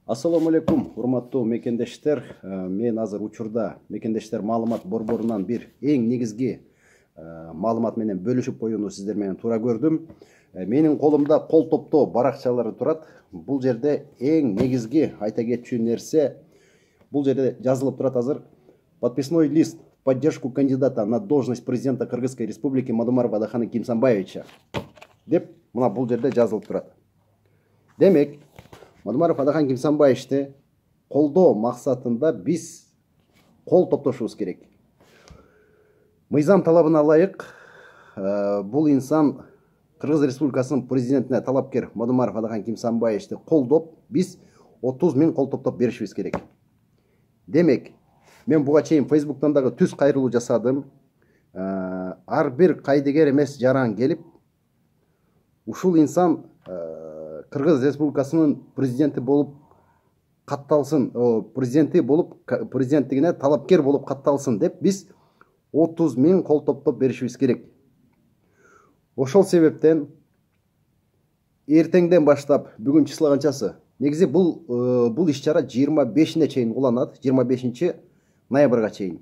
Ассаламу алейкум, урматтуу мекендештер. Мен азыр учурда мекендештер маалымат борборунан бир эң негизги маалымат менен бөлүшүп коюуну сиздер менен туура көрдүм. Менин колумда кол топтоо баракчалары турат. Бул жерде эң негизги айта кетчү нерсе, бул жерде жазылып турат азыр: подписной лист в поддержку кандидата на должность президента Кыргызской республики Мадумарова Адахана Кимсанбаевича деп мына бул жерде жазылып турат. Демек, Мадумаров Адахан Кимсанбаевичти колдоо максатында биз кол топтошубуз керек. Мыйзам талабына ылайык бул инсан Кыргыз Республикасынын президентине талапкер Мадумаров Адахан Кимсанбаевичти колдоп, биз 30 000 кол топтоп беришибиз керек. Демек, мен буга чейин Facebooktан дагы түз кайрылуу жасадым. Ар бир кайдыгер эмес жаран келип, ушул инсан Кыргыз Республикасынын президенти болуп катталсын, президенттигине талапкер болуп катталсын деп биз 30 000 кол топтоп беришибиз керек. Ошол себептен эртеңден баштап бүгүн числа канчасы? Негизи бул иш-чара 25-ине чейин уланат, 25 ноябрга чейин.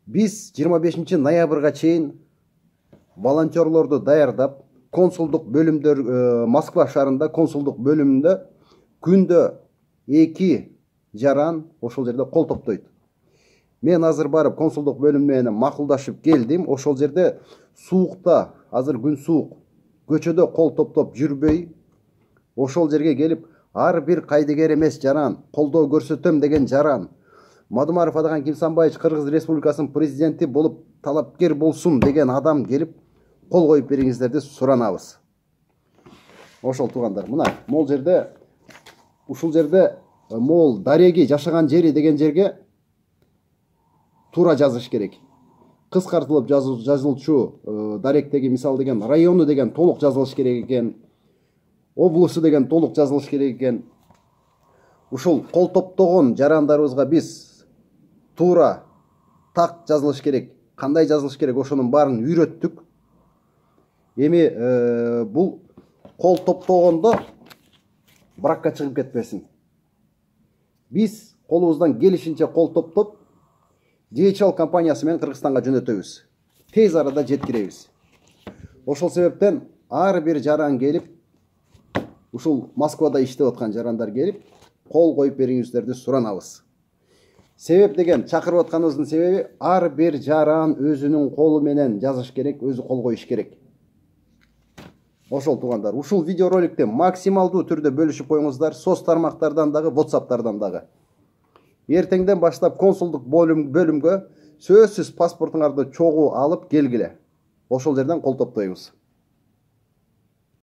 Биз 25 ноябрга чейин волонтерлорду даярдап, консулдук бөлүмдөр, Москва шаарында консулдук бөлүмүндө күндө 2 жаран ошол жерде кол топтойт. Мен азыр барып консулдук бөлүм менен макулдашып келдим. Ошол жерде суукта, азыр күн суук, көчөдө кол топтоп жүрбөй, ошол жерге келип, ар бир кайдыгер эмес жаран, колдоо көрсөтөм деген жаран, Мадумаров Адахан Кимсанбаевич Кыргыз Республикасынын президенти болуп талапкер болсун деген адам келип, кол коюп бериңиздерди суранабыз. Ошол туугандар, мына могул жерде, ушул жерде могул дареги жашаган жери деген жерге туура жазыш керек. Кыскартылып жазылчу даректеги мисал деген району деген толук жазылыш керек экен. Облусу деген толук жазылыш керек экен. Ушул кол топтогон жарандарыбызга биз туура так жазылыш керек. Кандай жазылыш керек, ошонун баарын үйрөттүк. Эми бул кол топтогондо бракка чыгып кетпесин. Биз колубуздан келишинче кол топтоп, DHL компаниясы менен Кыргызстанга жөнөтөбүз. Тез арада жеткиребиз. Ошол себептен ар бир жаран келип, ушул Москвада иштеп аткан жарандар келип, кол коюп бериңиздерди суранабыз. Себеп деген, чакырып атканыбыздын себеби, ар бир жаран өзүнүн колу менен жазыш керек, өзү кол коюш керек. Ошол туугандар, ушул видеороликти максималдуу түрдө бөлүшүп коюңуздар, соц тармактардан дагы, WhatsApp'тардан дагы. Эртеңден баштап консулдук бөлүмгө сөзсүз паспортуңарды чогуу алып келгиле. Ошол жерден кол топтойбуз.